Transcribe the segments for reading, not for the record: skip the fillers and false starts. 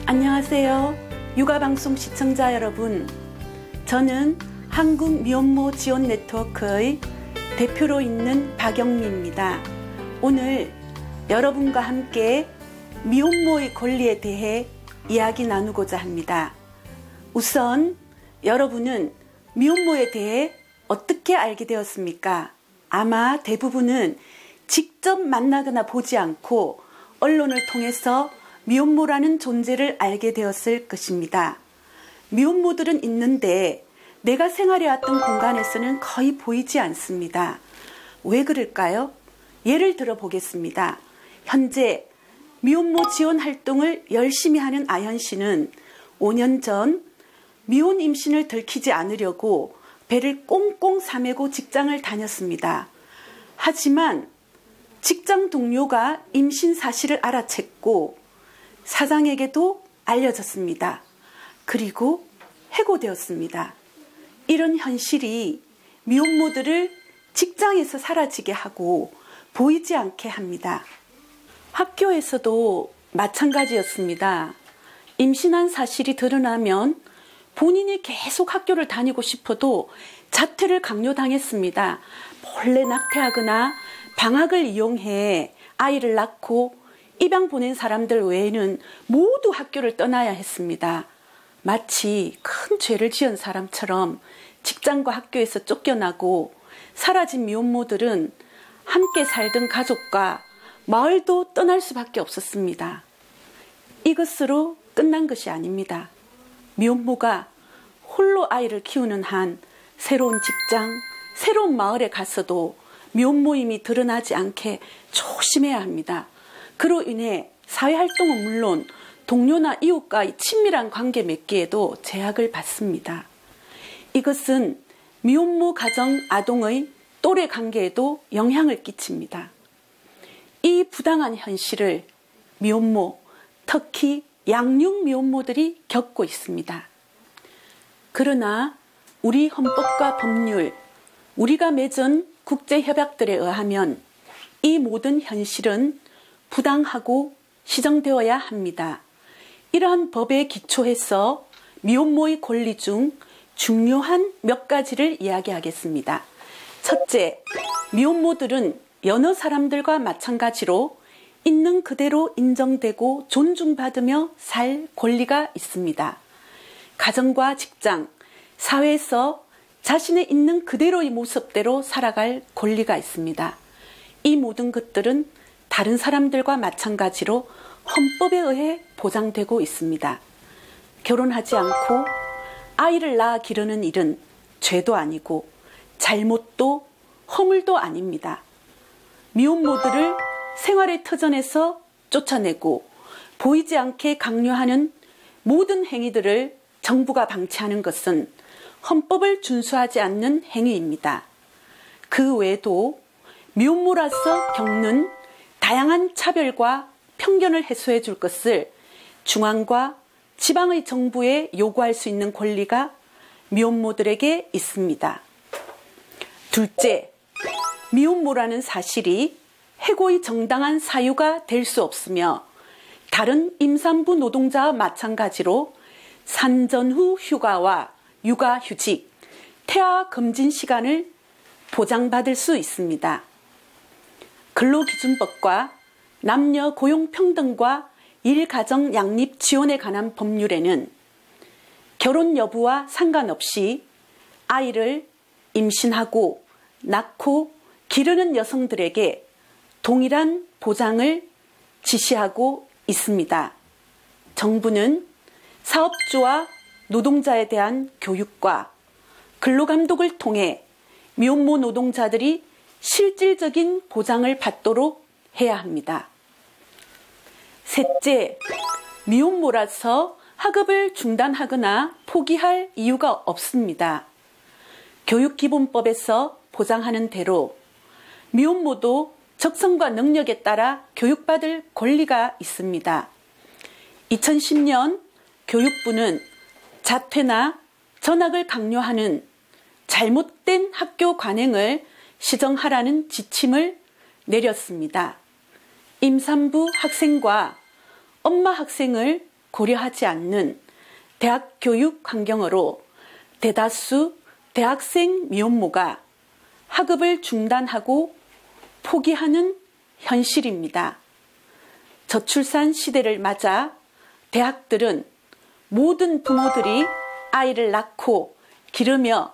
안녕하세요. 육아방송 시청자 여러분. 저는 한국미혼모 지원 네트워크의 대표로 있는 박영미입니다. 오늘 여러분과 함께 미혼모의 권리에 대해 이야기 나누고자 합니다. 우선 여러분은 미혼모에 대해 어떻게 알게 되었습니까? 아마 대부분은 직접 만나거나 보지 않고 언론을 통해서 미혼모라는 존재를 알게 되었을 것입니다. 미혼모들은 있는데 내가 생활해왔던 공간에서는 거의 보이지 않습니다. 왜 그럴까요? 예를 들어 보겠습니다. 현재 미혼모 지원 활동을 열심히 하는 아현 씨는 5년 전 미혼 임신을 들키지 않으려고 배를 꽁꽁 싸매고 직장을 다녔습니다. 하지만 직장 동료가 임신 사실을 알아챘고 사장에게도 알려졌습니다. 그리고 해고되었습니다. 이런 현실이 미혼모들을 직장에서 사라지게 하고 보이지 않게 합니다. 학교에서도 마찬가지였습니다. 임신한 사실이 드러나면 본인이 계속 학교를 다니고 싶어도 자퇴를 강요당했습니다. 몰래 낙태하거나 방학을 이용해 아이를 낳고 입양 보낸 사람들 외에는 모두 학교를 떠나야 했습니다. 마치 큰 죄를 지은 사람처럼 직장과 학교에서 쫓겨나고 사라진 미혼모들은 함께 살던 가족과 마을도 떠날 수밖에 없었습니다. 이것으로 끝난 것이 아닙니다. 미혼모가 홀로 아이를 키우는 한 새로운 직장, 새로운 마을에 가서도 미혼모임이 드러나지 않게 조심해야 합니다. 그로 인해 사회활동은 물론 동료나 이웃과의 친밀한 관계 맺기에도 제약을 받습니다. 이것은 미혼모 가정 아동의 또래 관계에도 영향을 끼칩니다. 이 부당한 현실을 미혼모, 특히 양육 미혼모들이 겪고 있습니다. 그러나 우리 헌법과 법률, 우리가 맺은 국제협약들에 의하면 이 모든 현실은 부당하고 시정되어야 합니다. 이러한 법에 기초해서 미혼모의 권리 중 중요한 몇 가지를 이야기하겠습니다. 첫째, 미혼모들은 여느 사람들과 마찬가지로 있는 그대로 인정되고 존중받으며 살 권리가 있습니다. 가정과 직장, 사회에서 자신의 있는 그대로의 모습대로 살아갈 권리가 있습니다. 이 모든 것들은 다른 사람들과 마찬가지로 헌법에 의해 보장되고 있습니다. 결혼하지 않고 아이를 낳아 기르는 일은 죄도 아니고 잘못도 허물도 아닙니다. 미혼모들을 생활의 터전에서 쫓아내고 보이지 않게 강요하는 모든 행위들을 정부가 방치하는 것은 헌법을 준수하지 않는 행위입니다. 그 외에도 미혼모라서 겪는 다양한 차별과 편견을 해소해 줄 것을 중앙과 지방의 정부에 요구할 수 있는 권리가 미혼모들에게 있습니다. 둘째, 미혼모라는 사실이 해고의 정당한 사유가 될 수 없으며 다른 임산부 노동자와 마찬가지로 산전 후 휴가와 육아휴직, 태아 검진 시간을 보장받을 수 있습니다. 근로기준법과 남녀 고용평등과 일가정 양립 지원에 관한 법률에는 결혼 여부와 상관없이 아이를 임신하고 낳고 기르는 여성들에게 동일한 보장을 지시하고 있습니다. 정부는 사업주와 노동자에 대한 교육과 근로감독을 통해 미혼모 노동자들이 실질적인 보장을 받도록 해야 합니다. 셋째, 미혼모라서 학업을 중단하거나 포기할 이유가 없습니다. 교육기본법에서 보장하는 대로 미혼모도 적성과 능력에 따라 교육받을 권리가 있습니다. 2010년 교육부는 자퇴나 전학을 강요하는 잘못된 학교 관행을 시정하라는 지침을 내렸습니다. 임산부 학생과 엄마 학생을 고려하지 않는 대학 교육 환경으로 대다수 대학생 미혼모가 학업을 중단하고 포기하는 현실입니다. 저출산 시대를 맞아 대학들은 모든 부모들이 아이를 낳고 기르며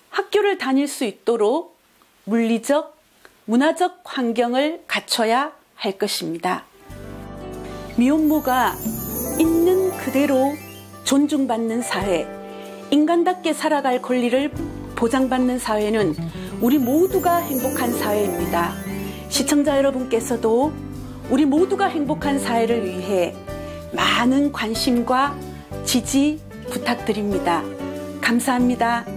학교를 다닐 수 있도록 물리적, 문화적 환경을 갖춰야 할 것입니다. 미혼모가 있는 그대로 존중받는 사회, 인간답게 살아갈 권리를 보장받는 사회는 우리 모두가 행복한 사회입니다. 시청자 여러분께서도 우리 모두가 행복한 사회를 위해 많은 관심과 지지 부탁드립니다. 감사합니다.